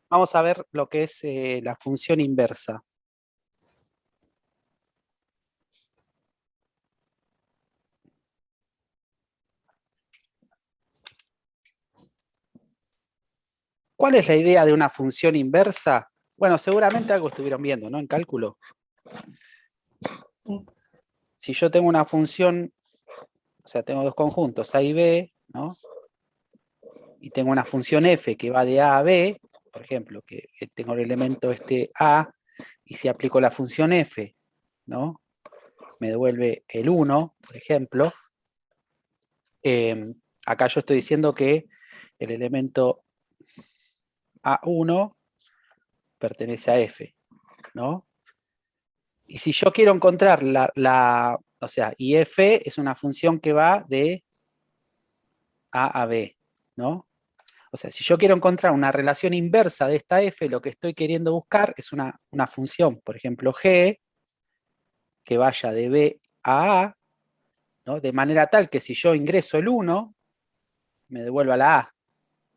Vamos a ver lo que es la función inversa. ¿Cuál es la idea de una función inversa? Bueno, seguramente algo estuvieron viendo, ¿no? En cálculo. Si yo tengo una función, o sea, tengo dos conjuntos, A y B, ¿no? Y tengo una función f que va de A a B, por ejemplo, que tengo el elemento este A, y si aplico la función f, ¿no? Me devuelve el 1, por ejemplo. Acá yo estoy diciendo que el elemento A1 pertenece a f, ¿no? Y si yo quiero encontrar o sea, y f es una función que va de A a B, ¿no? O sea, si yo quiero encontrar una relación inversa de esta f, lo que estoy queriendo buscar es una función, por ejemplo, g, que vaya de B a, ¿no? De manera tal que si yo ingreso el 1, me devuelva la A.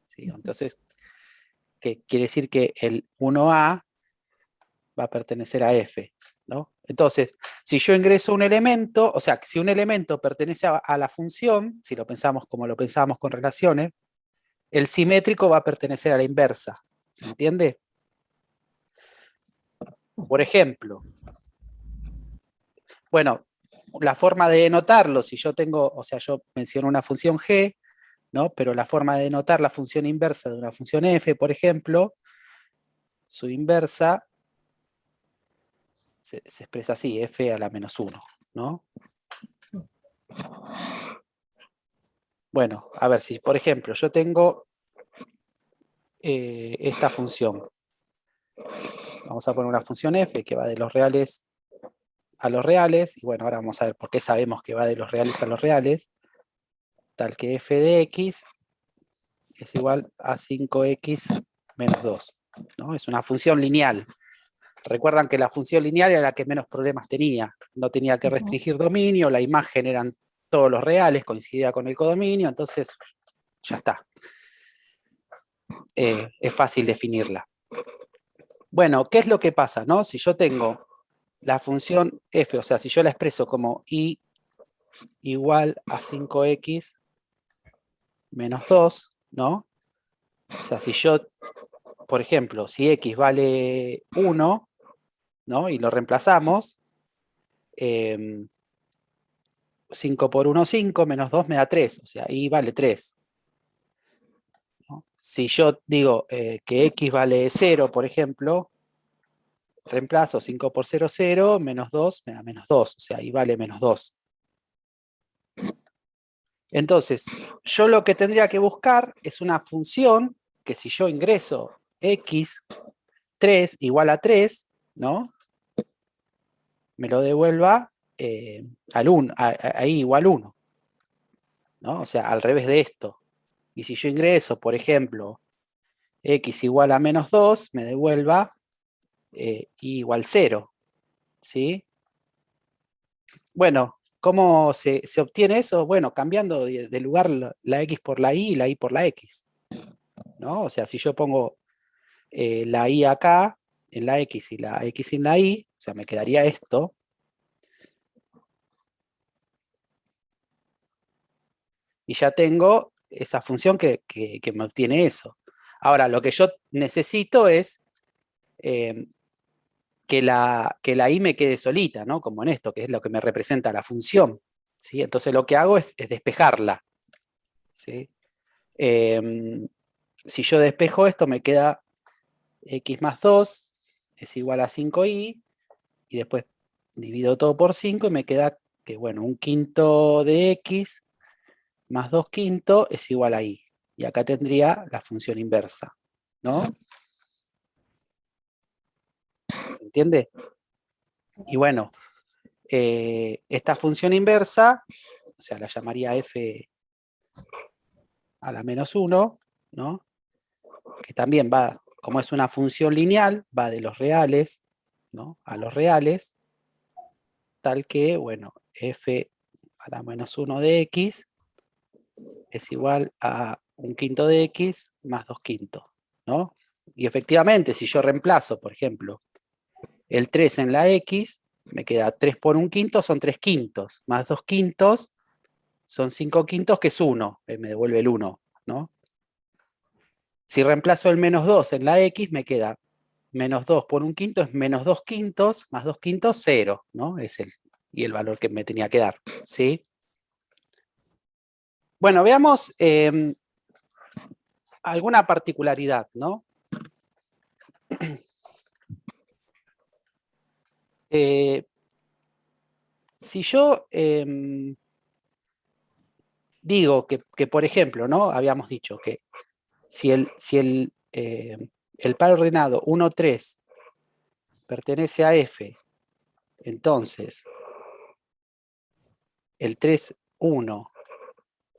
¿Sí? Entonces, ¿qué quiere decir? Que el 1A va a pertenecer a F, ¿no? Entonces, si yo ingreso un elemento, o sea, si un elemento pertenece a la función, si lo pensamos como lo pensábamos con relaciones, el simétrico va a pertenecer a la inversa. ¿Se entiende? Por ejemplo, bueno, la forma de denotarlo, si yo tengo, o sea, yo menciono una función g, ¿no? Pero la forma de denotar la función inversa de una función f, por ejemplo, su inversa se expresa así, f a la menos 1, ¿no? Bueno, a ver, si por ejemplo yo tengo esta función, vamos a poner una función f que va de los reales a los reales, y bueno, ahora vamos a ver por qué sabemos que va de los reales a los reales, tal que f de x es igual a 5x menos 2, ¿no? Es una función lineal. Recuerdan que la función lineal era la que menos problemas tenía, no tenía que restringir dominio, la imagen eran todos los reales, coincidía con el codominio, entonces ya está. Es fácil definirla. Bueno, ¿qué es lo que pasa, no? Si yo tengo la función f, o sea, si yo la expreso como y igual a 5x menos 2, ¿no? O sea, si yo, por ejemplo, si x vale 1, ¿no? Y lo reemplazamos, 5 por 1, 5, menos 2 me da 3, o sea, y vale 3. ¿No? Si yo digo que x vale 0, por ejemplo, reemplazo 5 por 0, 0, menos 2 me da menos 2, o sea, y vale menos 2. Entonces, yo lo que tendría que buscar es una función que si yo ingreso x3 igual a 3, ¿no? Me lo devuelva al 1, ahí igual 1, ¿no? O sea, al revés de esto. Y si yo ingreso, por ejemplo, x igual a menos 2, me devuelva y igual 0, ¿sí? Bueno, ¿cómo se obtiene eso? Bueno, cambiando de lugar la x por la y la y por la x, ¿no? O sea, si yo pongo la y acá, en la x y la x en la y, o sea, me quedaría esto. Y ya tengo esa función que me obtiene eso. Ahora, lo que yo necesito es que la i me quede solita, ¿no? Como en esto, que es lo que me representa la función. ¿Sí? Entonces lo que hago es despejarla. ¿Sí? Si yo despejo esto, me queda x más 2 es igual a 5i, y después divido todo por 5 y me queda que, bueno, un quinto de x más 2 quintos es igual a y. Y acá tendría la función inversa, ¿no? ¿Se entiende? Y bueno, esta función inversa, o sea, la llamaría f a la menos 1, ¿no? Que también va, como es una función lineal, va de los reales, ¿no? A los reales, tal que, bueno, f a la menos 1 de x es igual a un quinto de x más 2 quintos, ¿no? Y efectivamente, si yo reemplazo, por ejemplo, el 3 en la X, me queda 3 por 1/5, son 3 quintos, más 2 quintos, son 5 quintos, que es 1, me devuelve el 1, ¿no? Si reemplazo el menos 2 en la X, me queda menos 2 por 1/5 es menos 2 quintos, más 2 quintos, 0, ¿no? Y el valor que me tenía que dar, ¿sí? Bueno, veamos alguna particularidad, ¿no? Si yo digo que, por ejemplo, ¿no? Habíamos dicho que si el par ordenado 1, 3 pertenece a F, entonces el 3, 1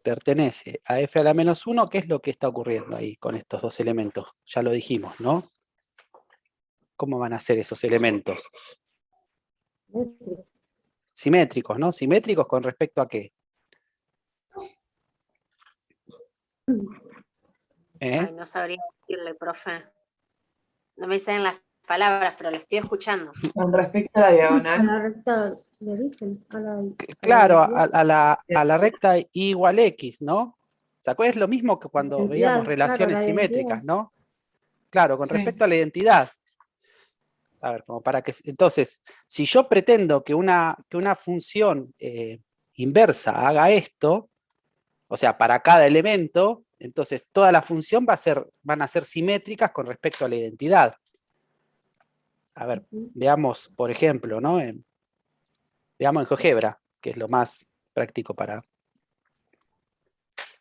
pertenece a F a la menos 1, ¿qué es lo que está ocurriendo ahí con estos dos elementos? Ya lo dijimos, ¿no? ¿Cómo van a ser esos elementos? Simétricos, ¿no? ¿Simétricos con respecto a qué? Ay, no sabría decirle, profe. No me salen las palabras, pero lo estoy escuchando. Con respecto a la diagonal. A la recta de origen. Claro, a la recta y igual X, ¿no? ¿Se acuerdan? Es lo mismo que cuando Identidad, veíamos relaciones claro, la simétricas, identidad. ¿no? Claro, con Sí. respecto a la identidad. A ver, como para que... Entonces, si yo pretendo que una función inversa haga esto, o sea, para cada elemento, entonces toda la función van a ser simétricas con respecto a la identidad. A ver, veamos, por ejemplo, ¿no? Veamos en GeoGebra, que es lo más práctico para...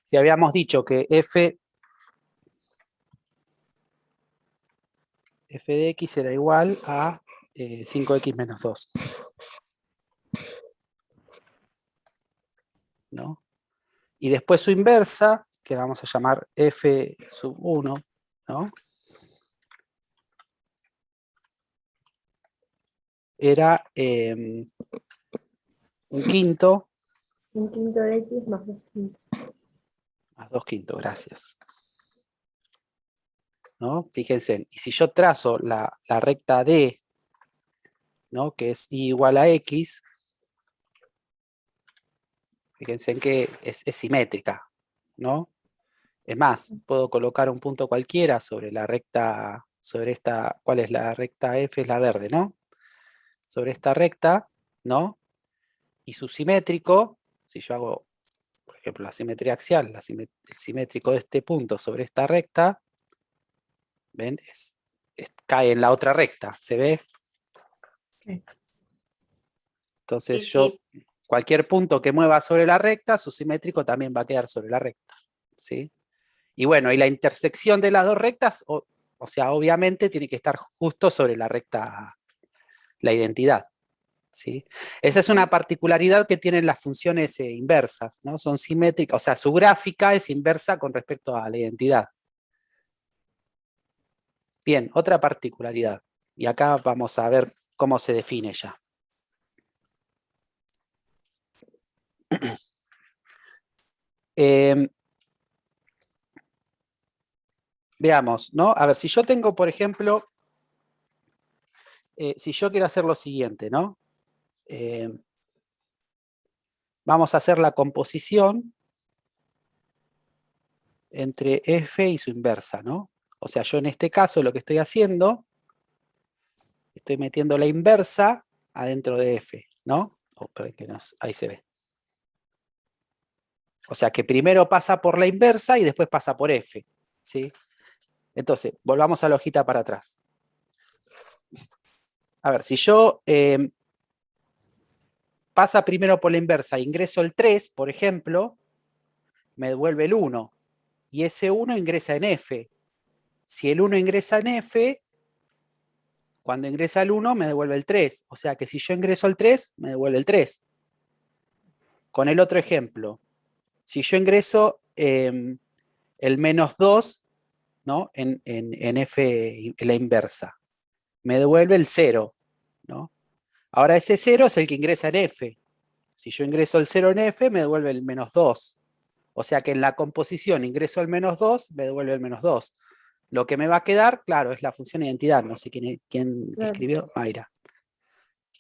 Si habíamos dicho que f de x era igual a 5x menos 2. ¿No? Y después su inversa, que la vamos a llamar f sub 1, ¿no? Era un quinto. Un quinto de X más 2 quintos. Más 2 quintos, gracias. ¿No? Fíjense, y si yo trazo la recta D, ¿no? Que es y igual a X, fíjense en que es simétrica, ¿no? Es más, puedo colocar un punto cualquiera sobre la recta, sobre esta, ¿cuál es la recta F? Es la verde, ¿no? Sobre esta recta, ¿no? Y su simétrico, si yo hago, por ejemplo, la simetría axial, el simétrico de este punto sobre esta recta, ¿ven? Cae en la otra recta, ¿se ve? Sí. Entonces Sí, yo, sí. cualquier punto que mueva sobre la recta, su simétrico también va a quedar sobre la recta, ¿sí? Y bueno, y la intersección de las dos rectas, o sea, obviamente tiene que estar justo sobre la recta, la identidad, ¿sí? Esa es una particularidad que tienen las funciones inversas, ¿no? Son simétricas, o sea, su gráfica es inversa con respecto a la identidad. Bien, otra particularidad. Y acá vamos a ver cómo se define ya. Veamos, ¿no? A ver, si yo tengo, por ejemplo, si yo quiero hacer lo siguiente, ¿no? Vamos a hacer la composición entre f y su inversa, ¿no? O sea, yo en este caso lo que estoy haciendo, estoy metiendo la inversa adentro de f, ¿no? Ahí se ve. O sea, que primero pasa por la inversa y después pasa por f, ¿sí? Entonces, volvamos a la hojita para atrás. A ver, si yo pasa primero por la inversa, ingreso el 3, por ejemplo, me devuelve el 1. Y ese 1 ingresa en f. Si el 1 ingresa en f, cuando ingresa el 1 me devuelve el 3. O sea que si yo ingreso el 3, me devuelve el 3. Con el otro ejemplo, si yo ingreso el menos 2, ¿no? en f, en la inversa, me devuelve el 0, ¿no? Ahora ese 0 es el que ingresa en f. Si yo ingreso el 0 en f, me devuelve el menos 2. O sea que en la composición ingreso el menos 2, me devuelve el menos 2. Lo que me va a quedar, claro, es la función identidad. No sé quién Claro. escribió, Mayra.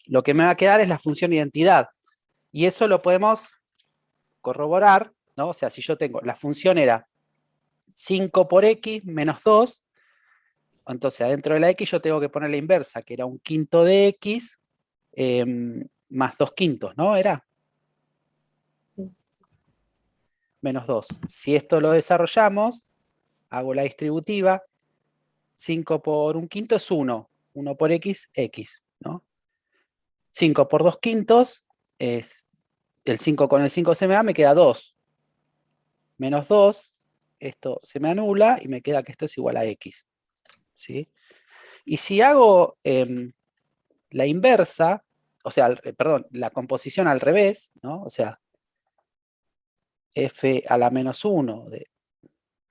Lo que me va a quedar es la función identidad. Y eso lo podemos corroborar, ¿no? O sea, si yo tengo, la función era 5 por x menos 2, entonces adentro de la x yo tengo que poner la inversa, que era 1/5 de x más 2/5, ¿no? Era Sí. menos 2. Si esto lo desarrollamos, hago la distributiva, 5 por 1/5 es 1, 1 por x, x, ¿no? 5 por 2/5 es, el 5 con el 5 se me da, me queda 2. Menos 2, esto se me anula y me queda que esto es igual a x, ¿sí? Y si hago la inversa, o sea, perdón, la composición al revés, ¿no? O sea, f a la menos 1 de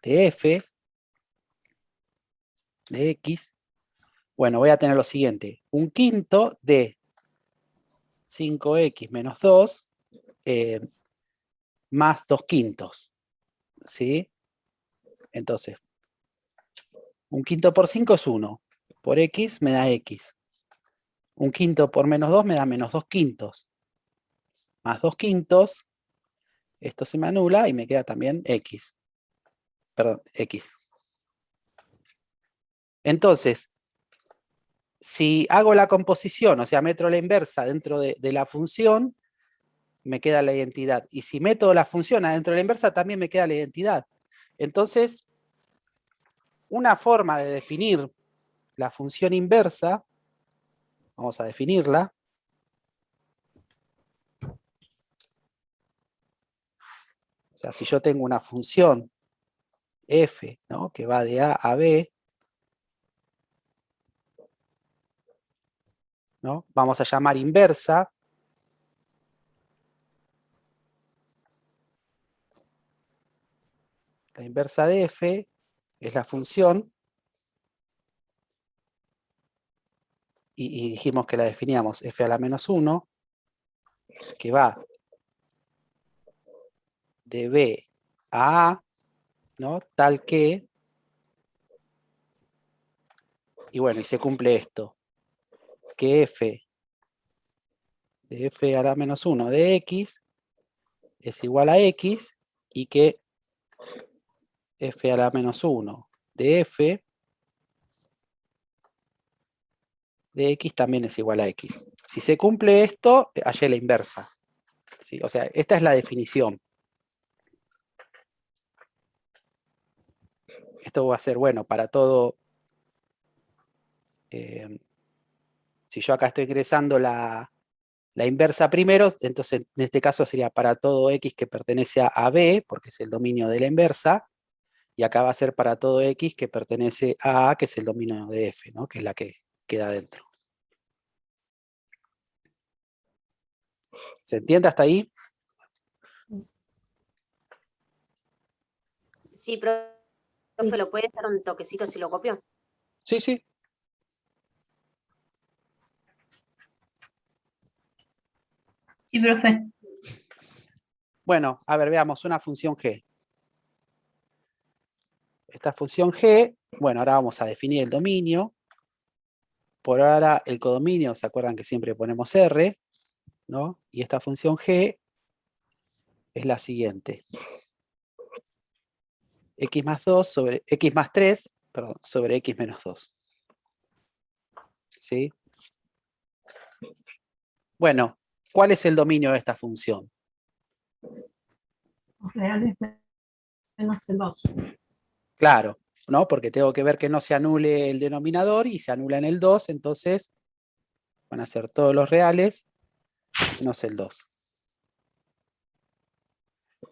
f de x, bueno, voy a tener lo siguiente, 1/5 de 5x menos 2 más 2/5, ¿sí? Entonces, 1/5 por 5 es 1, por x me da x. 1/5 por menos 2 me da menos 2/5, más 2/5, esto se me anula y me queda también x. Perdón, x. Entonces, si hago la composición, o sea, meto la inversa dentro de la función, me queda la identidad. Y si meto la función adentro de la inversa, también me queda la identidad. Entonces, una forma de definir la función inversa, vamos a definirla. O sea, si yo tengo una función f, ¿no?, que va de a a b, ¿no?, vamos a llamar inversa. La inversa de f es la función, y dijimos que la definíamos f a la menos 1, que va de b a a, ¿no?, tal que, y bueno, y se cumple esto, que f de f a la menos 1 de x es igual a x, y que f a la menos 1 de f de x también es igual a x. Si se cumple esto, hallé la inversa, ¿sí? O sea, esta es la definición. Esto va a ser bueno para todo. Si yo acá estoy ingresando la inversa primero, entonces en este caso sería para todo x que pertenece a b, porque es el dominio de la inversa, y acá va a ser para todo x que pertenece a, que es el dominio de f, ¿no?, que es la que queda dentro. ¿Se entiende hasta ahí? Sí, profe, ¿lo puede dar un toquecito si lo copio? Sí, sí. Sí, profe. Bueno, a ver, veamos una función g. Esta función g, bueno, ahora vamos a definir el dominio. Por ahora el codominio, ¿se acuerdan que siempre ponemos R? ¿No? Y esta función g es la siguiente. X más 2 sobre x más 3, perdón, sobre x menos 2. ¿Sí? Bueno, ¿cuál es el dominio de esta función? Los reales menos el 2. Claro, ¿no? Porque tengo que ver que no se anule el denominador y se anula en el 2, entonces van a ser todos los reales menos el 2.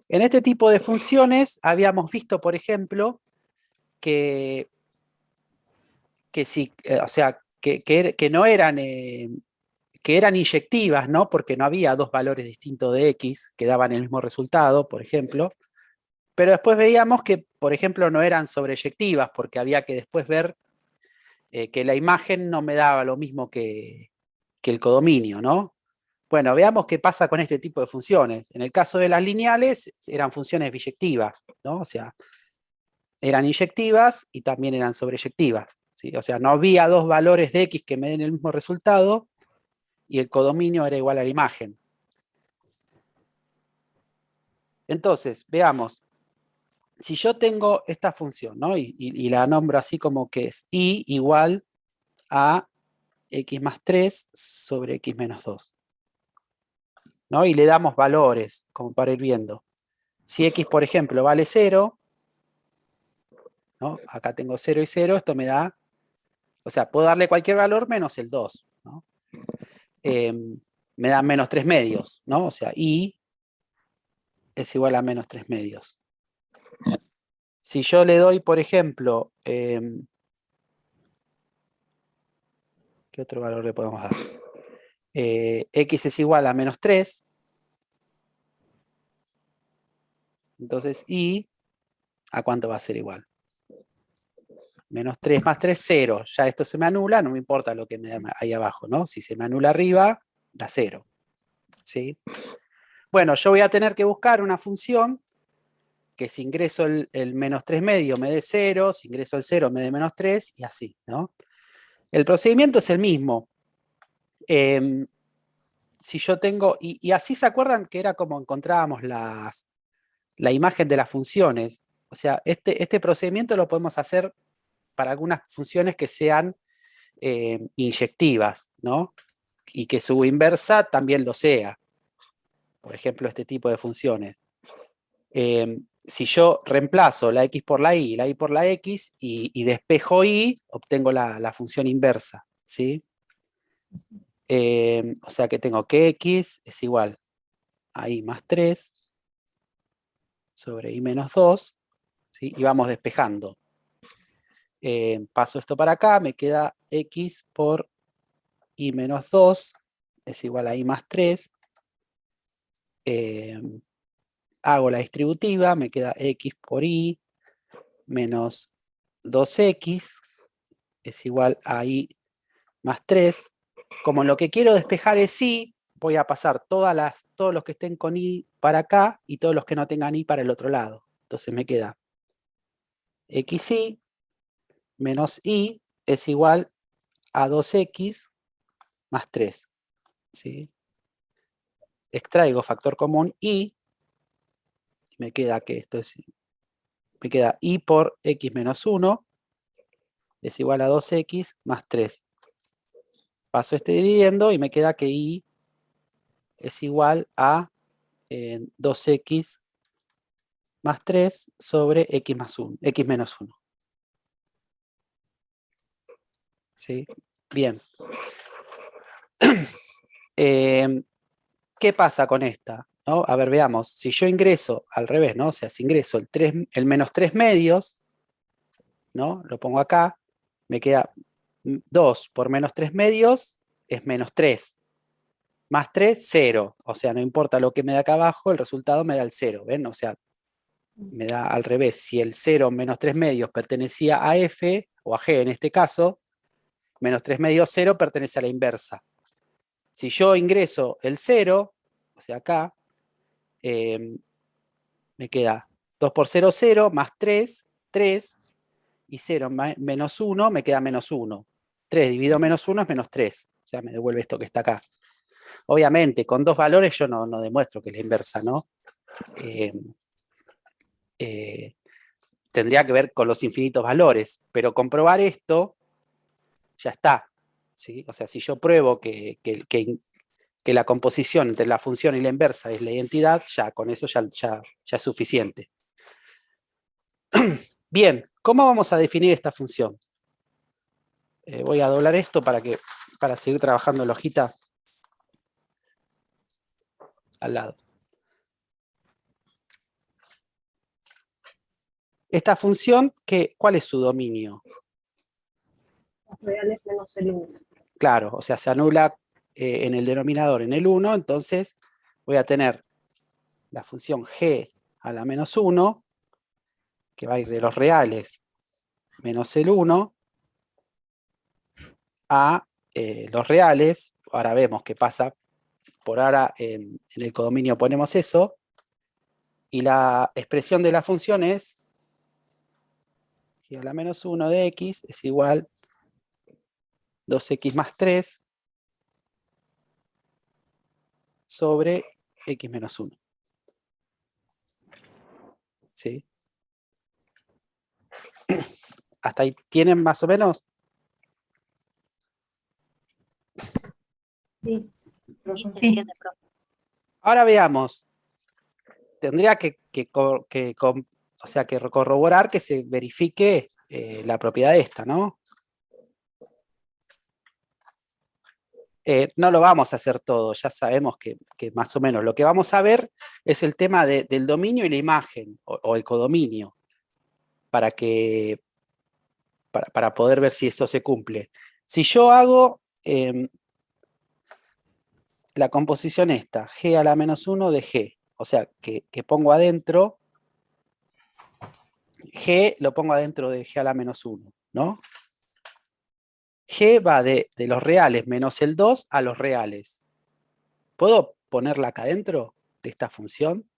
En este tipo de funciones habíamos visto, por ejemplo, que si, o sea, que no eran, que eran inyectivas, ¿no? Porque no había dos valores distintos de x que daban el mismo resultado, por ejemplo. Pero después veíamos que, por ejemplo, no eran sobreyectivas, porque había que después ver que la imagen no me daba lo mismo que el codominio, ¿no? Bueno, veamos qué pasa con este tipo de funciones. En el caso de las lineales, eran funciones biyectivas, ¿no? O sea, eran inyectivas y también eran sobreyectivas, ¿sí? O sea, no había dos valores de X que me den el mismo resultado y el codominio era igual a la imagen. Entonces, veamos. Si yo tengo esta función, ¿no? Y la nombro así como que es y igual a x más 3 sobre x menos 2. ¿No? Y le damos valores, como para ir viendo. Si x, por ejemplo, vale 0, ¿no? Acá tengo 0 y 0, esto me da, o sea, puedo darle cualquier valor menos el 2, ¿no? Me da menos 3 medios, ¿no? O sea, y es igual a menos 3 medios. Si yo le doy, por ejemplo, ¿qué otro valor le podemos dar? X es igual a menos 3, entonces y, ¿a cuánto va a ser igual? Menos 3 más 3, 0. Ya esto se me anula, no me importa lo que me da ahí abajo, ¿no? Si se me anula arriba, da 0. ¿Sí? Bueno, yo voy a tener que buscar una función que si ingreso el menos 3 medio me dé 0, si ingreso el 0 me dé menos 3, y así, ¿no? El procedimiento es el mismo. Si yo tengo, y así se acuerdan que era como encontrábamos la imagen de las funciones. O sea, este procedimiento lo podemos hacer para algunas funciones que sean inyectivas, ¿no? Y que su inversa también lo sea. Por ejemplo, este tipo de funciones. Si yo reemplazo la x por la y por la x, y despejo y, obtengo la función inversa, ¿sí? O sea que tengo que x es igual a y más 3 sobre y menos 2, ¿sí? Y vamos despejando. Paso esto para acá, me queda x por y menos 2 es igual a y más 3. Hago la distributiva, me queda x por y menos 2x es igual a y más 3. Como lo que quiero despejar es y, voy a pasar todos los que estén con y para acá y todos los que no tengan y para el otro lado. Entonces me queda xy menos y es igual a 2x más 3. ¿Sí? Extraigo factor común y me queda que esto es, me queda y por x menos 1 es igual a 2x más 3. Paso este dividiendo y me queda que y es igual a 2x más 3 sobre x más 1, x menos 1. ¿Sí? Bien. ¿Qué pasa con esta? ¿No? A ver, veamos. Si yo ingreso al revés, ¿no? O sea, si ingreso el menos 3 medios, ¿no? Lo pongo acá, me queda 2 por menos 3 medios es menos 3. Más 3, 0. O sea, no importa lo que me da acá abajo, el resultado me da el 0. ¿Ven? O sea, me da al revés. Si el 0 menos 3 medios pertenecía a f, o a g en este caso, menos 3 medios 0 pertenece a la inversa. Si yo ingreso el 0, o sea acá, me queda 2 por 0, 0, más 3, 3, y 0 menos 1 me queda menos 1. 3 dividido menos 1 es menos 3. O sea, me devuelve esto que está acá. Obviamente, con dos valores yo no demuestro que es la inversa, ¿no? Tendría que ver con los infinitos valores, pero comprobar esto ya está, ¿sí? O sea, si yo pruebo que la composición entre la función y la inversa es la identidad, ya con eso ya es suficiente. Bien, ¿cómo vamos a definir esta función? Voy a doblar esto para seguir trabajando la hojita al lado. Esta función, ¿cuál es su dominio? Los reales menos el 1. Claro, o sea, se anula en el denominador en el 1, entonces voy a tener la función g a la menos 1, que va a ir de los reales menos el 1 a los reales. Ahora vemos qué pasa. Por ahora en el codominio ponemos eso. Y la expresión de la función es g a la menos 1 de x es igual 2x más 3 sobre x menos 1. ¿Sí? ¿Hasta ahí tienen más o menos? Sí. Sí, se entiende, profe. Ahora veamos. Tendría que corroborar que se verifique la propiedad de esta, ¿no? No lo vamos a hacer todo, ya sabemos que más o menos lo que vamos a ver es el tema del dominio y la imagen, o el codominio, para poder ver si eso se cumple. Si yo hago la composición esta, g a la menos 1 de g, o sea, que pongo adentro, g lo pongo adentro de g a la menos 1, ¿no? G va de los reales menos el 2 a los reales. ¿Puedo ponerla acá adentro de esta función?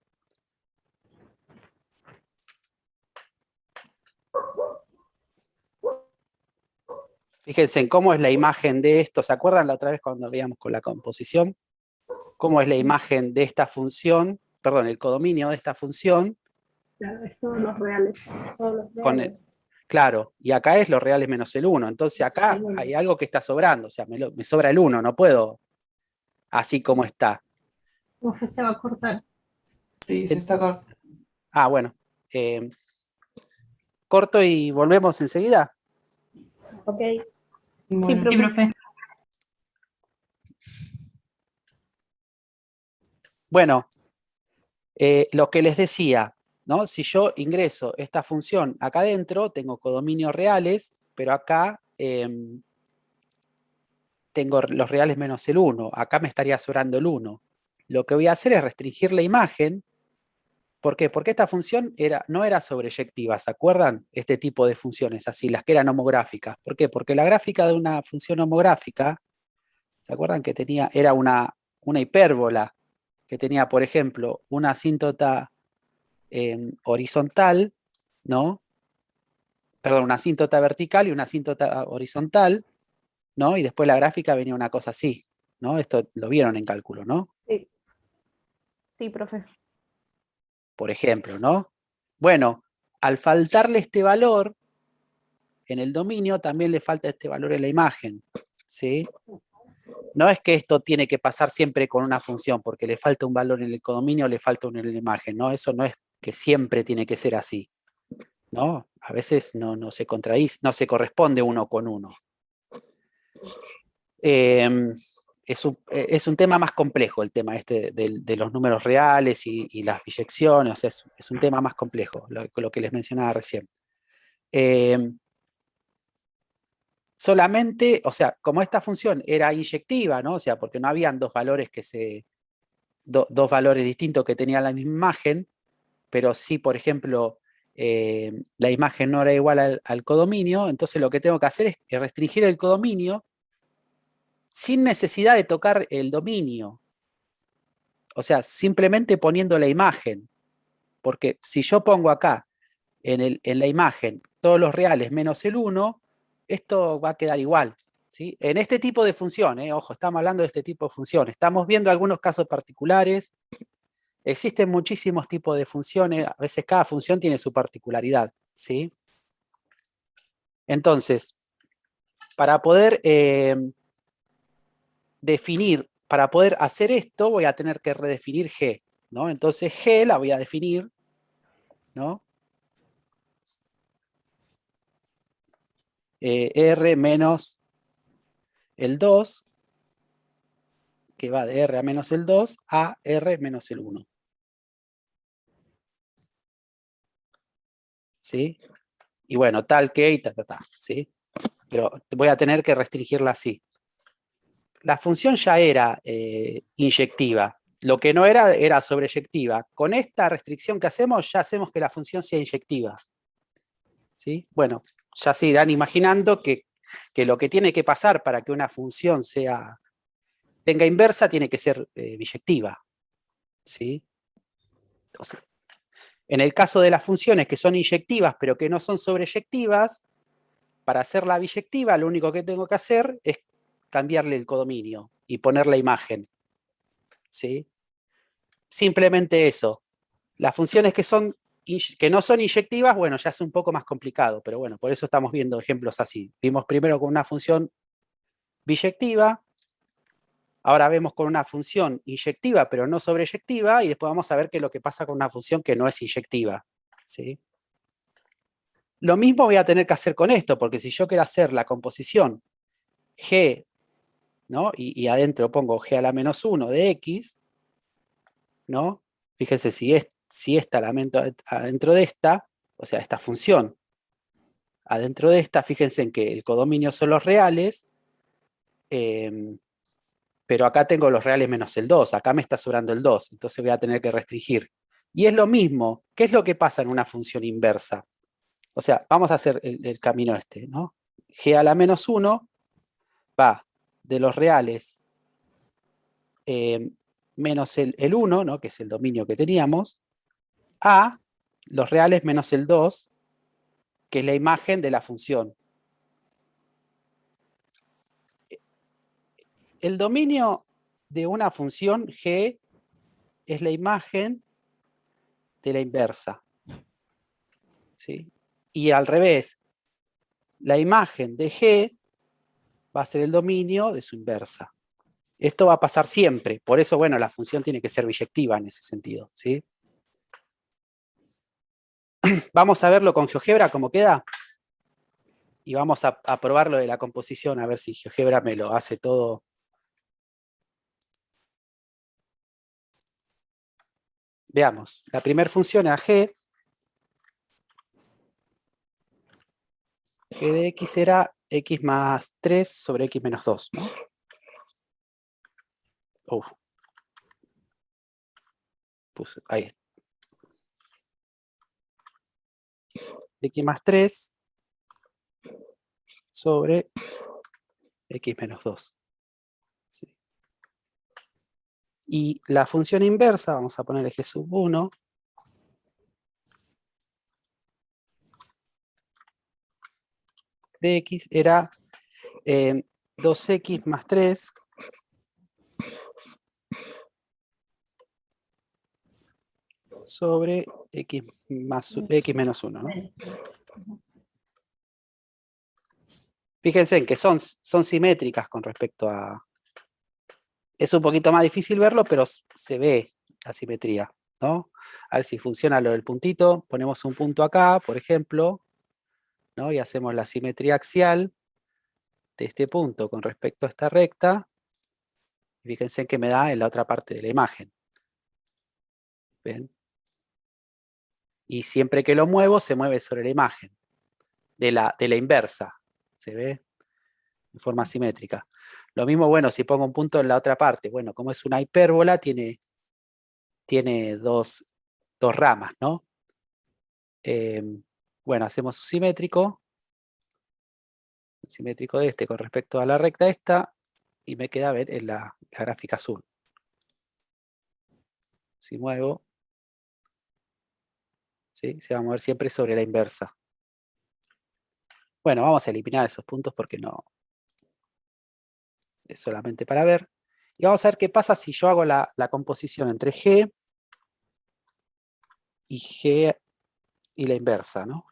Fíjense en cómo es la imagen de esto. ¿Se acuerdan la otra vez cuando veíamos con la composición? ¿Cómo es la imagen de esta función? Perdón, el codominio de esta función. Claro, es todos los reales. Todos los Con reales. claro, y acá es los reales menos el 1. Entonces acá El 1. hay algo que está sobrando. O sea, me sobra el 1, no puedo así como está. Profe, se va a cortar. Sí, se está cortando. Ah, bueno. Corto y volvemos enseguida. Ok. Bueno. Sí, profe. Bueno, lo que les decía, ¿no? Si yo ingreso esta función acá adentro, tengo codominios reales, pero acá tengo los reales menos el 1. Acá me estaría sobrando el 1. Lo que voy a hacer es restringir la imagen. ¿Por qué? Porque esta función no era sobreyectiva, ¿se acuerdan? Este tipo de funciones así, las que eran homográficas. ¿Por qué? Porque la gráfica de una función homográfica, ¿se acuerdan que era una hipérbola que tenía, por ejemplo, una asíntota horizontal, ¿no? Perdón, una asíntota vertical y una asíntota horizontal, ¿no? Y después la gráfica venía una cosa así, ¿no? Esto lo vieron en cálculo, ¿no? Sí. Sí, profe. Por ejemplo, ¿no? Bueno, al faltarle este valor en el dominio, también le falta este valor en la imagen, ¿sí? No es que esto tiene que pasar siempre con una función, porque le falta un valor en el codominio, le falta uno en la imagen, ¿no? Eso no es que siempre tiene que ser así, ¿no? A veces no se contradice, no se corresponde uno con uno. Es un tema más complejo, el tema este de los números reales y las biyecciones, o sea, es un tema más complejo, lo que les mencionaba recién. Solamente, o sea, como esta función era inyectiva, ¿no? O sea, porque no habían dos valores dos valores distintos que tenían la misma imagen, pero sí, por ejemplo, la imagen no era igual al codominio, entonces lo que tengo que hacer es restringir el codominio sin necesidad de tocar el dominio. O sea, simplemente poniendo la imagen. Porque si yo pongo acá, en la imagen, todos los reales menos el 1, esto va a quedar igual. ¿Sí? En este tipo de funciones, ojo, estamos hablando de este tipo de funciones. Estamos viendo algunos casos particulares. Existen muchísimos tipos de funciones. A veces cada función tiene su particularidad. ¿Sí? Entonces, para poder para poder hacer esto, voy a tener que redefinir G, ¿no? Entonces G la voy a definir, ¿no? R menos el 2, que va de R a menos el 2 a R menos el 1. ¿Sí? Y bueno, tal que y ¿sí? Pero voy a tener que restringirla así. La función ya era inyectiva. Lo que no era sobreyectiva. Con esta restricción que hacemos, ya hacemos que la función sea inyectiva. ¿Sí? Bueno, ya se irán imaginando que lo que tiene que pasar para que una función tenga inversa tiene que ser biyectiva. ¿Sí? Entonces, En el caso de las funciones que son inyectivas, pero que no son sobreyectivas, para hacerla biyectiva, lo único que tengo que hacer es cambiarle el codominio y poner la imagen. ¿Sí? Simplemente eso. Las funciones que no son inyectivas, bueno, ya es un poco más complicado, pero bueno, por eso estamos viendo ejemplos así. Vimos primero con una función biyectiva, ahora vemos con una función inyectiva, pero no sobreyectiva, y después vamos a ver qué es lo que pasa con una función que no es inyectiva. ¿Sí? Lo mismo voy a tener que hacer con esto, porque si yo quiero hacer la composición g, ¿no? Y adentro pongo g a la menos 1 de x, ¿no? Fíjense, si esta la meto adentro de esta, o sea, esta función adentro de esta, fíjense en que el codominio son los reales, pero acá tengo los reales menos el 2, acá me está sobrando el 2, entonces voy a tener que restringir. Y es lo mismo, ¿qué es lo que pasa en una función inversa? O sea, vamos a hacer el camino este, ¿no? G a la menos 1 va de los reales menos el 1, ¿no? Que es el dominio que teníamos, a los reales menos el 2, que es la imagen de la función. El dominio de una función g es la imagen de la inversa. ¿Sí? Y al revés, la imagen de g va a ser el dominio de su inversa. Esto va a pasar siempre, por eso, bueno, la función tiene que ser biyectiva en ese sentido. ¿Sí? Vamos a verlo con GeoGebra cómo queda. Y vamos a probar lo de la composición, a ver si GeoGebra me lo hace todo. Veamos, la primera función era g. G de x era x más 3 sobre x menos 2, ¿no? Ahí está. X más 3 sobre x menos 2. ¿Sí? Y la función inversa, vamos a poner g sub 1, de x era 2x más 3 sobre x menos 1, ¿no? Fíjense en que son simétricas con respecto a... Es un poquito más difícil verlo, pero se ve la simetría, ¿no? A ver si funciona lo del puntito. Ponemos un punto acá, por ejemplo, ¿no? Y hacemos la simetría axial de este punto con respecto a esta recta. Fíjense que me da en la otra parte de la imagen. ¿Ven? Y siempre que lo muevo, se mueve sobre la imagen. De la inversa. ¿Se ve? De forma simétrica. Lo mismo, bueno, si pongo un punto en la otra parte. Bueno, como es una hipérbola, tiene dos ramas, ¿no? Bueno, hacemos simétrico. Simétrico de este con respecto a la recta esta. Y me queda ver en la gráfica azul. Si muevo, ¿sí? Se va a mover siempre sobre la inversa. Bueno, vamos a eliminar esos puntos porque no es solamente para ver. Y vamos a ver qué pasa si yo hago la composición entre G y la inversa, ¿no?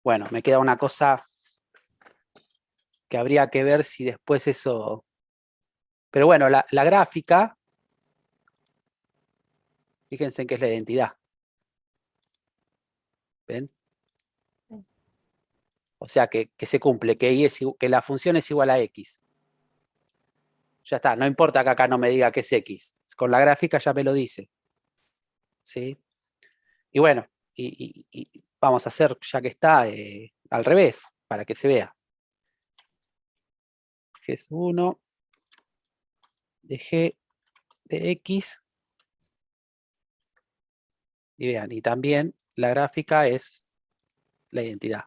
Bueno, me queda una cosa que habría que ver si después eso... Pero bueno, la gráfica, fíjense en que es la identidad. ¿Ven? O sea, que se cumple, que la función es igual a x. Ya está, no importa que acá no me diga que es x. Con la gráfica ya me lo dice. ¿Sí? Y bueno, y vamos a hacer, ya que está, al revés, para que se vea. G es 1 de G de X. Y vean, y también la gráfica es la identidad.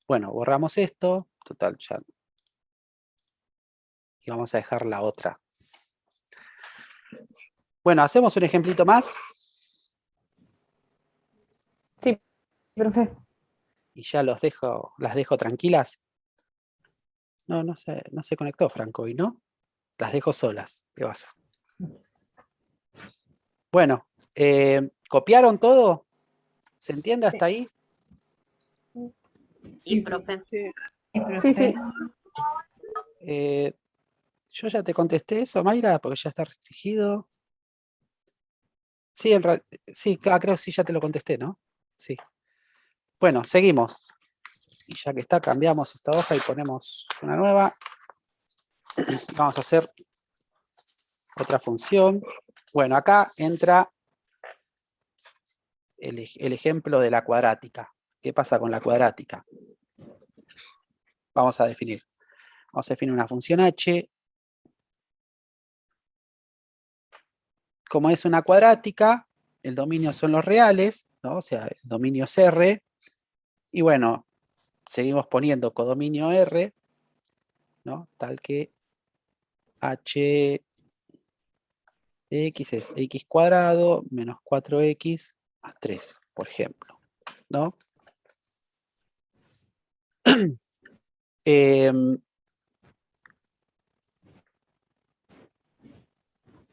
Bueno, borramos esto. Total, ya y vamos a dejar la otra. Bueno, ¿hacemos un ejemplito más? Sí, profe. Y ya las dejo tranquilas. No se conectó Franco hoy, ¿no? Las dejo solas. ¿Qué pasa? Bueno, ¿copiaron todo? ¿Se entiende hasta ahí? Sí, profe. Sí, sí. Yo ya te contesté eso, Mayra, porque ya está restringido. Sí, sí, creo que sí, ya te lo contesté, ¿no? Sí. Bueno, seguimos. Y ya que está, cambiamos esta hoja y ponemos una nueva. Vamos a hacer otra función. Bueno, acá entra el ejemplo de la cuadrática. ¿Qué pasa con la cuadrática? Vamos a definir. Vamos a definir una función h. Como es una cuadrática, el dominio son los reales, ¿no? O sea, el dominio es R. Y bueno, seguimos poniendo codominio R, ¿no? Tal que h de x es x cuadrado menos 4x más 3, por ejemplo, ¿no?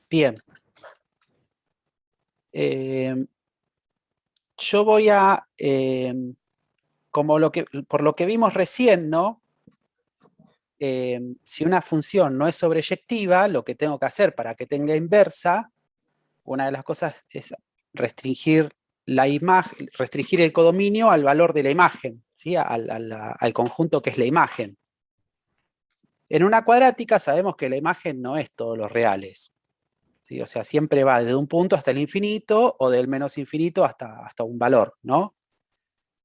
Bien. Yo voy a, por lo que vimos recién, ¿no? Si una función no es sobreyectiva, lo que tengo que hacer para que tenga inversa, una de las cosas es restringir la imagen, restringir el codominio al valor de la imagen, ¿sí? Al conjunto que es la imagen. En una cuadrática sabemos que la imagen no es todos los reales, ¿sí? O sea, siempre va desde un punto hasta el infinito o del menos infinito hasta un valor, ¿no?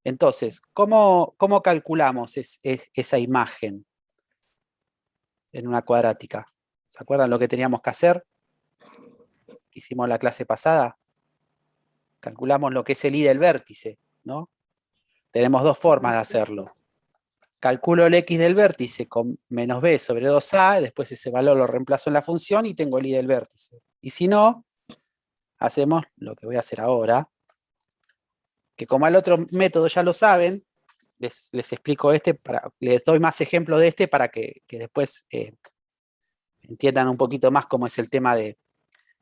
Entonces, ¿cómo calculamos esa imagen en una cuadrática? ¿Se acuerdan lo que teníamos que hacer? Hicimos la clase pasada. Calculamos lo que es el i del vértice, ¿no? Tenemos dos formas de hacerlo. Calculo el x del vértice con menos b sobre 2a, después ese valor lo reemplazo en la función y tengo el i del vértice. Y si no, hacemos lo que voy a hacer ahora, que como al otro método ya lo saben, les explico les doy más ejemplos de este para que después entiendan un poquito más cómo es el tema de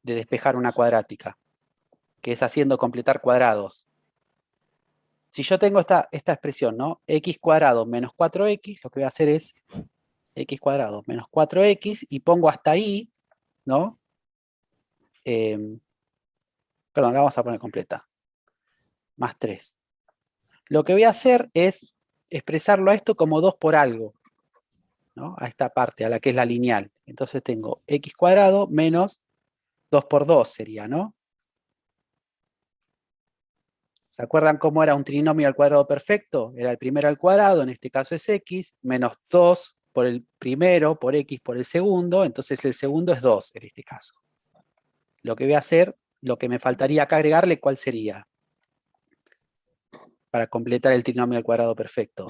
despejar una cuadrática, que es haciendo completar cuadrados. Si yo tengo esta expresión, ¿no? X cuadrado menos 4x, lo que voy a hacer es x cuadrado menos 4x y pongo hasta ahí, ¿no? Perdón, la vamos a poner completa. Más 3. Lo que voy a hacer es expresarlo a esto como 2 por algo, ¿no? A esta parte, a la que es la lineal. Entonces tengo x cuadrado menos 2 por 2 sería, ¿no? ¿Se acuerdan cómo era un trinomio al cuadrado perfecto? Era el primero al cuadrado, en este caso es x, menos 2 por el primero, por x por el segundo, entonces el segundo es 2 en este caso. Lo que voy a hacer, lo que me faltaría acá agregarle, ¿cuál sería? Para completar el trinomio al cuadrado perfecto.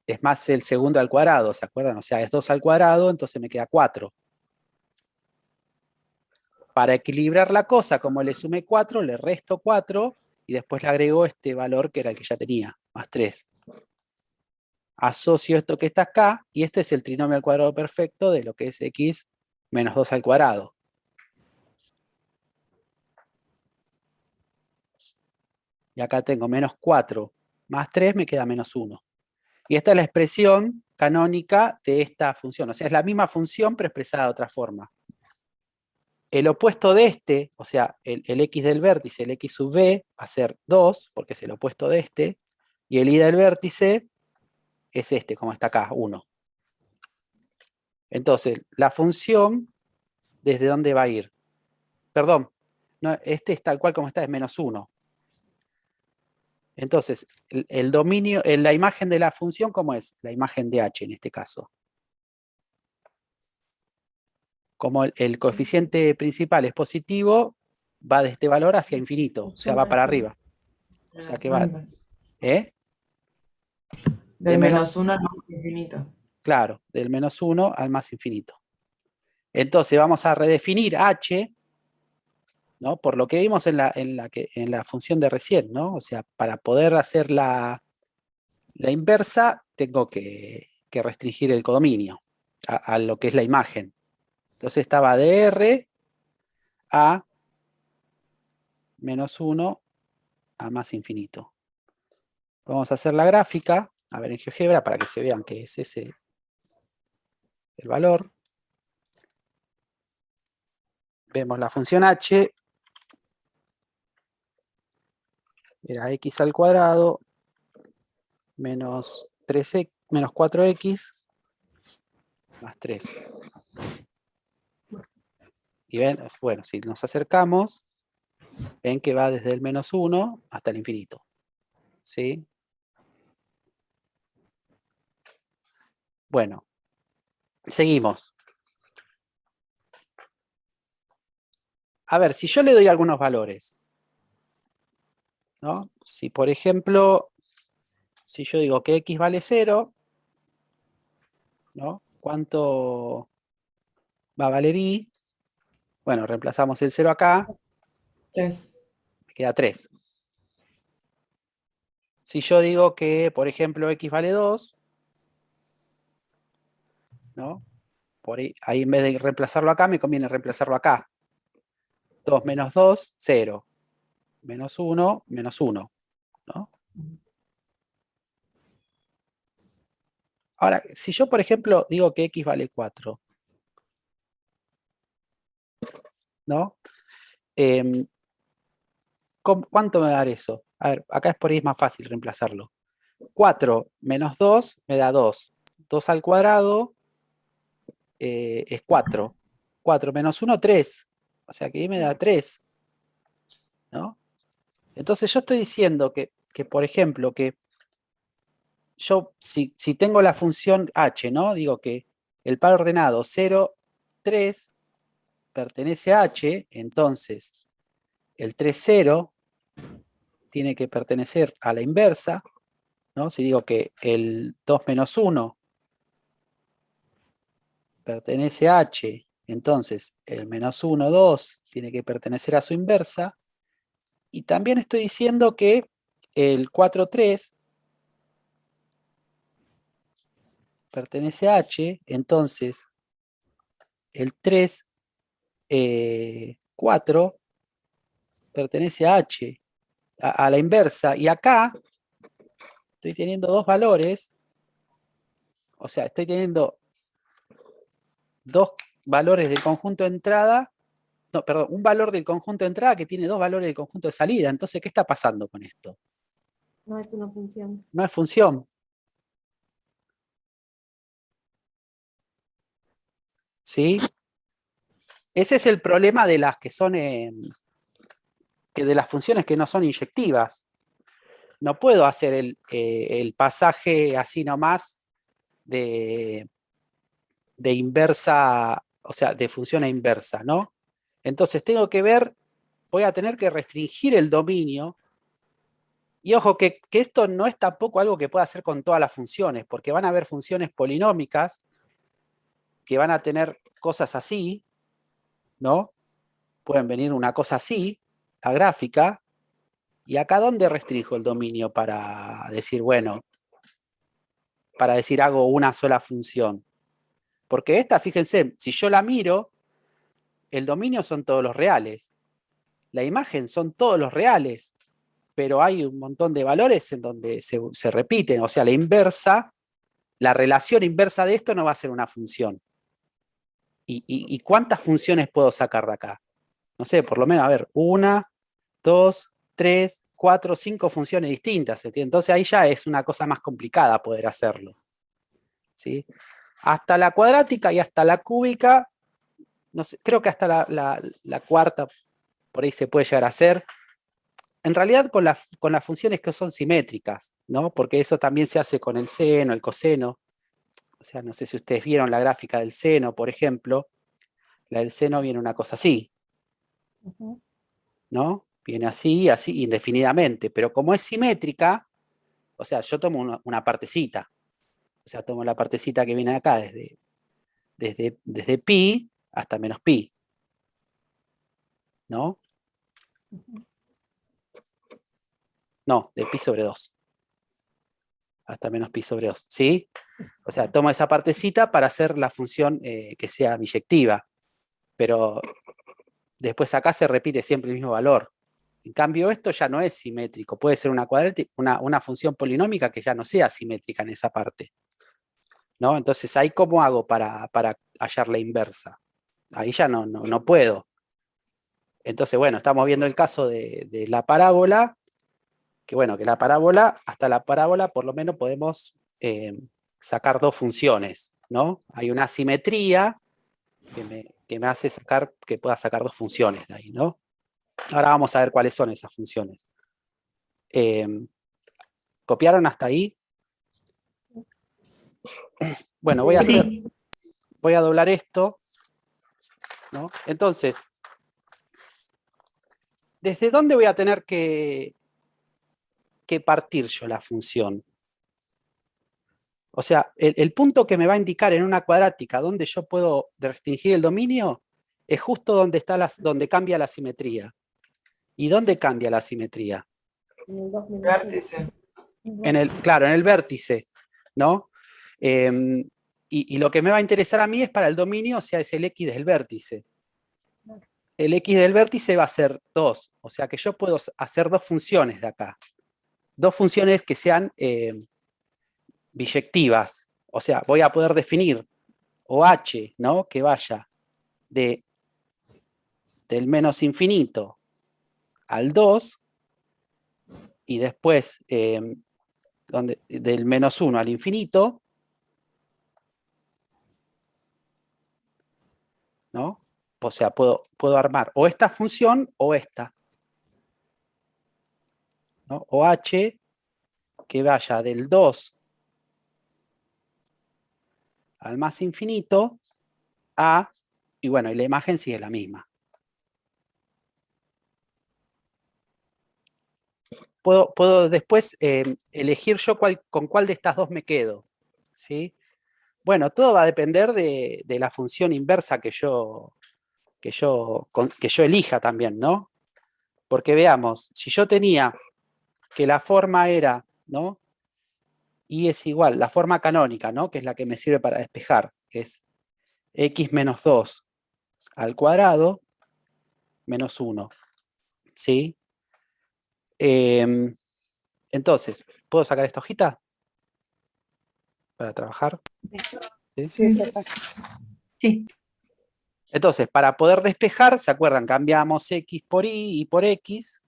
Es más el segundo al cuadrado, ¿se acuerdan? O sea, es 2 al cuadrado, entonces me queda 4. Para equilibrar la cosa, como le sumé 4, le resto 4 y después le agrego este valor que era el que ya tenía, más 3. Asocio esto que está acá y este es el trinomio al cuadrado perfecto de lo que es x menos 2 al cuadrado. Y acá tengo menos 4 más 3 me queda menos 1. Y esta es la expresión canónica de esta función. O sea, es la misma función pero expresada de otra forma. El opuesto de este, o sea, el x del vértice, el x sub b, va a ser 2, porque es el opuesto de este, y el y del vértice es este, como está acá, 1. Entonces, la función, ¿desde dónde va a ir? Perdón, no, este es tal cual como está, es menos 1. Entonces, el dominio, la imagen de la función, ¿cómo es? La imagen de h en este caso. Como el coeficiente principal es positivo, va de este valor hacia infinito, o sea, va para arriba. O sea que va, ¿eh? Del menos 1 al más infinito. Claro, del menos 1 al más infinito. Entonces vamos a redefinir h, ¿no? Por lo que vimos en la función de recién, ¿no? O sea, para poder hacer la inversa, tengo que restringir el codominio a lo que es la imagen. Entonces estaba de R a menos 1 a más infinito. Vamos a hacer la gráfica, a ver en GeoGebra, para que se vean que es ese el valor. Vemos la función h, era x al cuadrado, menos 3x, menos 4x, más 3. Y ven, bueno, si nos acercamos, ven que va desde el menos 1 hasta el infinito. ¿Sí? Bueno, seguimos. A ver, si yo le doy algunos valores, ¿no? Si, por ejemplo, si yo digo que x vale 0, ¿no? ¿Cuánto va a valer y? Bueno, reemplazamos el 0 acá, 3. me queda 3. Si yo digo que, por ejemplo, x vale 2, ¿no? Por ahí en vez de reemplazarlo acá, me conviene reemplazarlo acá. 2 menos 2, 0. Menos 1, menos 1, ¿no? Ahora, si yo, por ejemplo, digo que x vale 4, ¿no? ¿Cuánto me va a dar eso? A ver, acá es por ahí es más fácil reemplazarlo. 4 menos 2 me da 2. 2 al cuadrado es 4. 4 menos 1, 3. O sea que ahí me da 3. ¿No? Entonces yo estoy diciendo que por ejemplo, que yo, si tengo la función h, ¿no? Digo que el par ordenado 0, 3 pertenece a h, entonces el 3, 0 tiene que pertenecer a la inversa, ¿no? Si digo que el 2 menos 1 pertenece a h, entonces el menos 1, 2 tiene que pertenecer a su inversa, y también estoy diciendo que el 4, 3 pertenece a h, entonces el 3, 4 pertenece a h, a la inversa, y acá estoy teniendo dos valores, o sea, estoy teniendo dos valores del conjunto de entrada, no, perdón, un valor del conjunto de entrada que tiene dos valores del conjunto de salida. Entonces, ¿qué está pasando con esto? No es una función. No es función. ¿Sí? Ese es el problema de las que son, que de las funciones que no son inyectivas. No puedo hacer el pasaje así nomás de inversa, o sea, de función a inversa, ¿no? Entonces tengo que ver, voy a tener que restringir el dominio. Y ojo, que esto no es tampoco algo que pueda hacer con todas las funciones, porque van a haber funciones polinómicas que van a tener cosas así, ¿no? Pueden venir una cosa así, la gráfica, y acá ¿dónde restringo el dominio para decir, bueno, para decir hago una sola función? Porque esta, fíjense, si yo la miro, el dominio son todos los reales, la imagen son todos los reales, pero hay un montón de valores en donde se repiten, o sea, la inversa, la relación inversa de esto no va a ser una función. ¿Y cuántas funciones puedo sacar de acá? No sé, por lo menos, a ver, 1, 2, 3, 4, 5 funciones distintas. Entonces ahí ya es una cosa más complicada poder hacerlo. ¿Sí? Hasta la cuadrática y hasta la cúbica, no sé, creo que hasta la cuarta por ahí se puede llegar a hacer. En realidad con las funciones que son simétricas, ¿no? Porque eso también se hace con el seno, el coseno. O sea, no sé si ustedes vieron la gráfica del seno, por ejemplo. La del seno viene una cosa así, ¿no? Viene así, así, indefinidamente. Pero como es simétrica, o sea, yo tomo una partecita. O sea, tomo la partecita que viene acá desde pi hasta menos pi. ¿No? No, de pi sobre 2. Hasta menos pi sobre 2. ¿Sí? O sea, tomo esa partecita para hacer la función que sea biyectiva. Pero después acá se repite siempre el mismo valor. En cambio, esto ya no es simétrico. Puede ser una función polinómica que ya no sea simétrica en esa parte. ¿No? Entonces, ahí ¿cómo hago para hallar la inversa? Ahí ya no puedo. Entonces, bueno, estamos viendo el caso de la parábola, que bueno, que la parábola, hasta la parábola por lo menos podemos sacar dos funciones, ¿no? Hay una simetría que me hace que pueda sacar dos funciones de ahí, ¿no? Ahora vamos a ver cuáles son esas funciones. ¿Copiaron hasta ahí? Bueno, voy a doblar esto, ¿no? Entonces, ¿desde dónde voy a tener que partir yo la función? O sea, el punto que me va a indicar en una cuadrática donde yo puedo restringir el dominio es justo donde cambia la simetría. ¿Y dónde cambia la simetría? En el 2 menos Vértice. Claro, en el vértice, ¿no? Y lo que me va a interesar a mí es para el dominio, o sea, es el x del vértice. El x del vértice va a ser 2, o sea que yo puedo hacer dos funciones de acá. Dos funciones que sean biyectivas. O sea, voy a poder definir OH, ¿no? Que vaya del menos infinito al 2 y después del menos 1 al infinito, ¿no? O sea, puedo armar o esta función o esta, ¿no? OH que vaya del 2 al más infinito a, y bueno, y la imagen sigue la misma. Puedo después elegir yo con cuál de estas dos me quedo, ¿sí? Bueno, todo va a depender de la función inversa que yo elija también, ¿no? Porque veamos, si yo tenía que la forma era, ¿no? Y es igual, la forma canónica, ¿no? Que es la que me sirve para despejar, que es x menos 2 al cuadrado menos 1, ¿sí? Entonces, ¿puedo sacar esta hojita para trabajar? ¿Sí? Sí. Sí. Entonces, para poder despejar, ¿se acuerdan? Cambiamos x por y por x.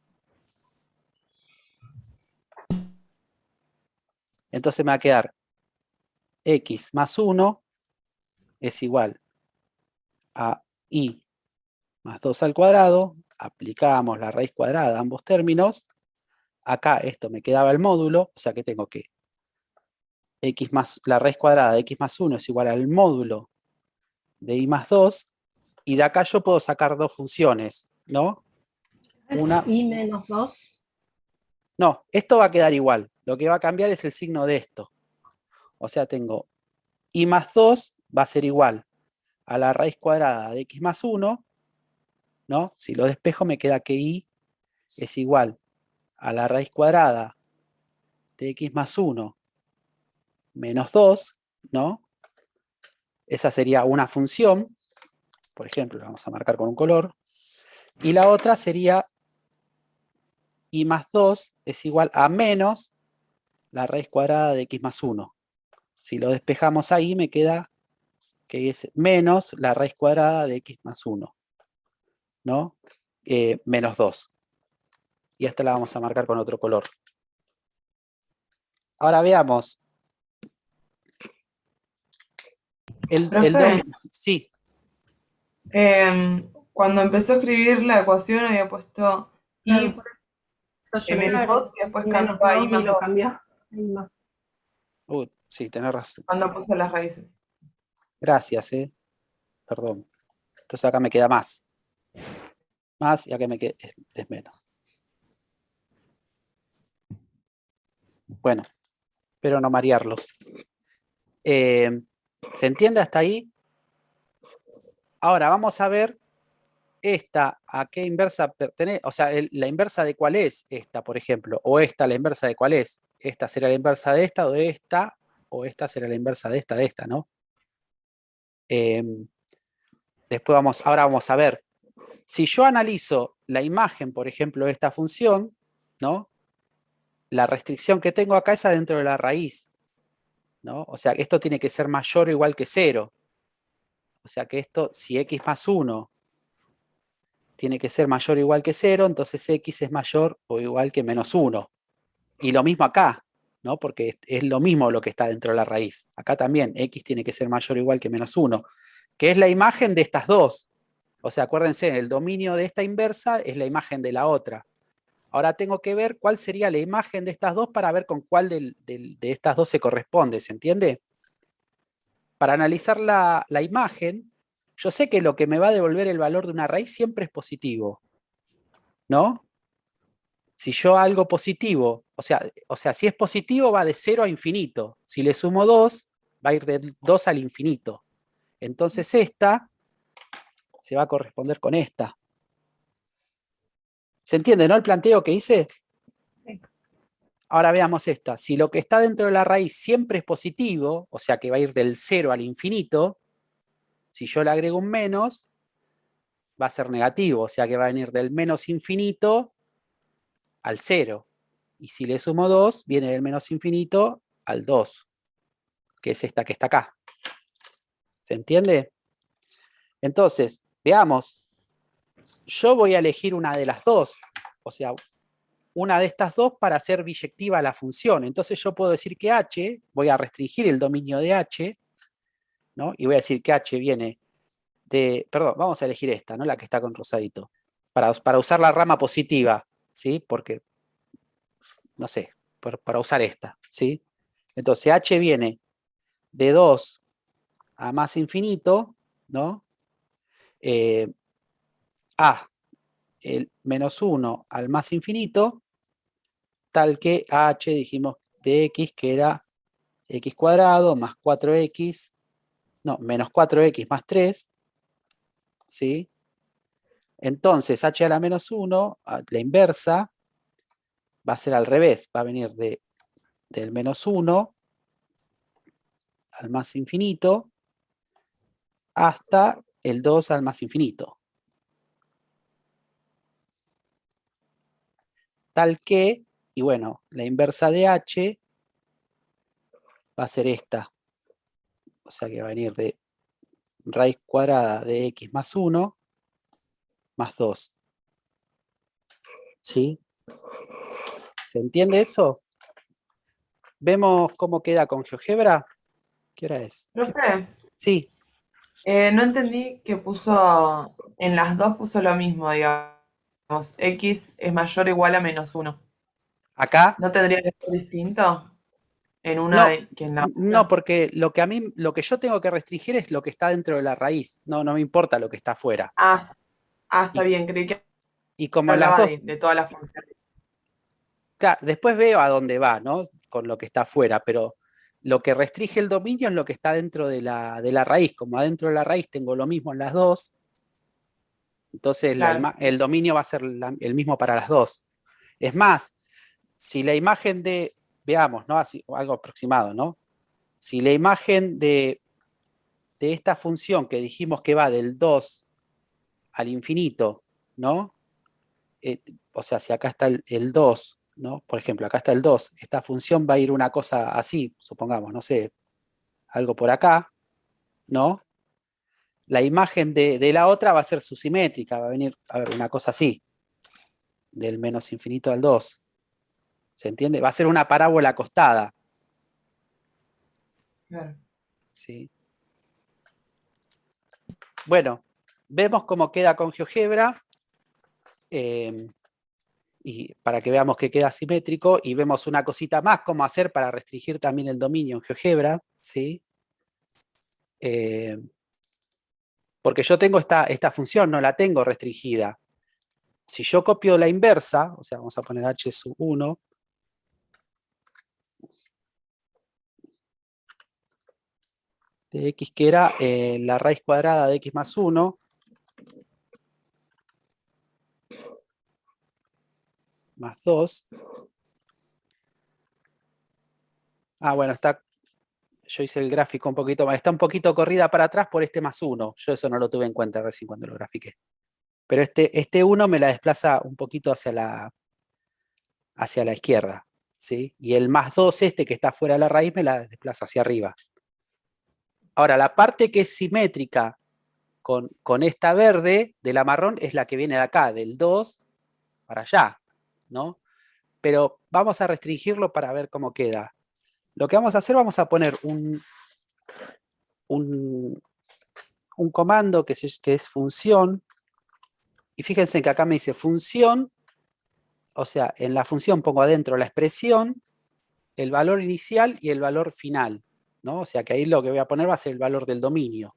Entonces me va a quedar x más 1 es igual a y más 2 al cuadrado. Aplicamos la raíz cuadrada a ambos términos. Acá esto me quedaba el módulo, o sea que tengo que la raíz cuadrada de x más 1 es igual al módulo de y más 2. Y de acá yo puedo sacar dos funciones, ¿no? Una, y menos 2. no, esto va a quedar igual. Lo que va a cambiar es el signo de esto. O sea, tengo y más 2 va a ser igual a la raíz cuadrada de x más 1, ¿no? Si lo despejo me queda que y es igual a la raíz cuadrada de x más 1 menos 2, ¿no? Esa sería una función, por ejemplo, la vamos a marcar con un color. Y la otra sería y más 2 es igual a menos la raíz cuadrada de x más 1. Si lo despejamos ahí me queda que es menos la raíz cuadrada de x más 1, ¿no? Menos 2. Y esta la vamos a marcar con otro color. Ahora veamos. Profe, sí. Cuando empezó a escribir la ecuación había puesto y menos 2 y después cambió a y más 2 Sí, tenés razón. cuando puso las raíces. Gracias, perdón. Entonces acá me queda más. Más y acá me queda es menos. Bueno, espero no marearlos. ¿Se entiende hasta ahí? Ahora vamos a ver esta, ¿a qué inversa pertenece? O sea, la inversa de cuál es esta, por ejemplo, o esta, la inversa de cuál es. Esta será la inversa de esta, o esta será la inversa de esta, ¿no? Después ahora vamos a ver. Si yo analizo la imagen, por ejemplo, de esta función, ¿no? La restricción que tengo acá es adentro de la raíz, ¿no? O sea, esto tiene que ser mayor o igual que 0. O sea que esto, si x más 1 tiene que ser mayor o igual que 0, entonces x es mayor o igual que menos 1. Y lo mismo acá, ¿no? Porque es lo mismo lo que está dentro de la raíz. Acá también x tiene que ser mayor o igual que menos 1, que es la imagen de estas dos. O sea, acuérdense, el dominio de esta inversa es la imagen de la otra. Ahora tengo que ver cuál sería la imagen de estas dos para ver con cuál de estas dos se corresponde, ¿se entiende? Para analizar la imagen, yo sé que lo que me va a devolver el valor de una raíz siempre es positivo, ¿no? Si yo algo positivo, o sea, si es positivo va de 0 a infinito. Si le sumo 2, va a ir de 2 al infinito. Entonces esta se va a corresponder con esta. ¿Se entiende, no, el planteo que hice? Sí. Ahora veamos esta. Si lo que está dentro de la raíz siempre es positivo, o sea que va a ir del 0 al infinito, si yo le agrego un menos, va a ser negativo, o sea que va a venir del menos infinito al 0. Y si le sumo 2, viene del menos infinito al 2, que es esta que está acá. ¿Se entiende? Entonces, veamos. Yo voy a elegir una de las dos, o sea, una de estas dos para hacer biyectiva la función. Entonces yo puedo decir que h, voy a restringir el dominio de h, ¿no? Y voy a decir que h viene de, perdón, vamos a elegir esta, ¿no? La que está con rosadito, para usar la rama positiva, ¿sí? Porque, no sé, para usar esta, ¿sí? Entonces h viene de 2 a más infinito, ¿no? A, el menos 1 al más infinito, tal que h dijimos de x, que era x cuadrado más 4x, no, menos 4x más 3, ¿sí? Entonces h a la menos 1, la inversa, va a ser al revés, va a venir del menos 1 al más infinito hasta el 2 al más infinito. Tal que, y bueno, la inversa de h va a ser esta. O sea que va a venir de raíz cuadrada de x más 1 más 2. ¿Sí? ¿Se entiende eso? ¿Vemos cómo queda con GeoGebra? ¿Qué hora es? Profe, Sí. no entendí que puso, en las dos puso lo mismo, digamos. X es mayor o igual a menos 1. Acá. ¿No tendría que ser distinto en una No, que en la no, otra? porque lo que yo tengo que restringir es lo que está dentro de la raíz. No, no me importa lo que está afuera. Está Y, bien, creí que y como las hablaba dos, de toda la función. claro, después veo a dónde va, ¿no? Con lo que está afuera, pero lo que restringe el dominio es lo que está dentro de la raíz. Como adentro de la raíz tengo lo mismo en las dos, entonces Claro. el dominio va a ser el mismo para las dos. Es más, si la imagen de, veamos, ¿no? Así, algo aproximado, ¿no? Si la imagen de esta función que dijimos que va del 2 al infinito, ¿no? O sea, si acá está el 2, ¿no? Por ejemplo, acá está el 2, esta función va a ir una cosa así, supongamos, no sé, algo por acá, ¿no? La imagen de la otra va a ser su simétrica, va a venir, a ver, una cosa así, del menos infinito al 2. ¿Se entiende? Va a ser una parábola acostada. Claro. ¿Sí? Bueno, vemos cómo queda con GeoGebra. Y para que veamos que queda simétrico, y vemos una cosita más, cómo hacer para restringir también el dominio en GeoGebra, ¿sí? Porque yo tengo esta función, no la tengo restringida. Si yo copio la inversa, o sea, vamos a poner h sub 1, de x, que era la raíz cuadrada de x más 1 más 2. Ah, bueno, yo hice el gráfico un poquito más, está un poquito corrida para atrás por este más 1. Yo eso no lo tuve en cuenta recién cuando lo grafiqué. Pero este 1 me la desplaza un poquito hacia la izquierda, ¿sí? Y el más 2 que está fuera de la raíz me la desplaza hacia arriba. Ahora, la parte que es simétrica con esta verde de la marrón es la que viene de acá, del 2 para allá, ¿no? Pero vamos a restringirlo para ver cómo queda. Lo que vamos a hacer, vamos a poner un comando que es función, y fíjense que acá me dice función, o sea, en la función pongo adentro la expresión, el valor inicial y el valor final, ¿no? O sea que ahí lo que voy a poner va a ser el valor del dominio.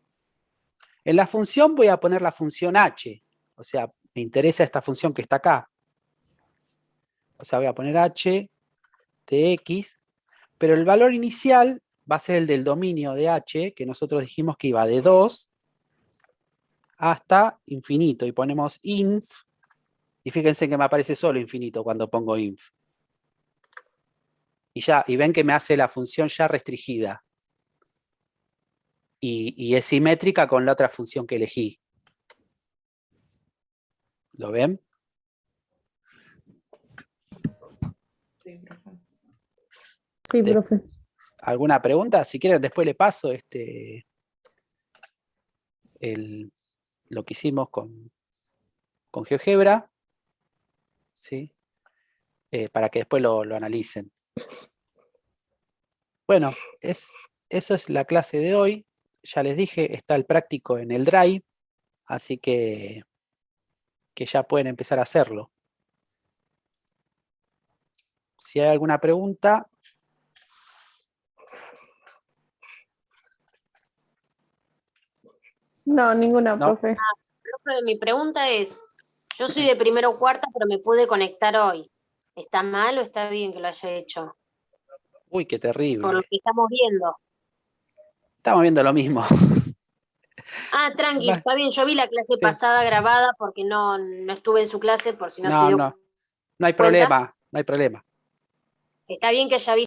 En la función voy a poner la función h, o sea, me interesa esta función que está acá. O sea, voy a poner h de x, pero el valor inicial va a ser el del dominio de h, que nosotros dijimos que iba de 2 hasta infinito, y ponemos inf, y fíjense que me aparece solo infinito cuando pongo inf. Y ven que me hace la función ya restringida. Y es simétrica con la otra función que elegí. ¿Lo ven? Sí, profe. Sí, De- profe. ¿Alguna pregunta? Si quieren, después le paso lo que hicimos con GeoGebra, ¿sí? Para que después lo analicen. Bueno, eso es la clase de hoy. Ya les dije, está el práctico en el Drive, así que ya pueden empezar a hacerlo. Si hay alguna pregunta. No, ninguna, No. profe. Profe, mi pregunta es, yo soy de primero o cuarta, pero me pude conectar hoy. ¿Está mal o está bien que lo haya hecho? Uy, qué Por lo terrible. que estamos viendo. Estamos viendo lo mismo. Ah, tranqui, está bien. Yo vi la clase Sí. pasada grabada porque no estuve en su clase, por si no se No dio hay cuenta. problema, no hay problema. Está bien que haya visto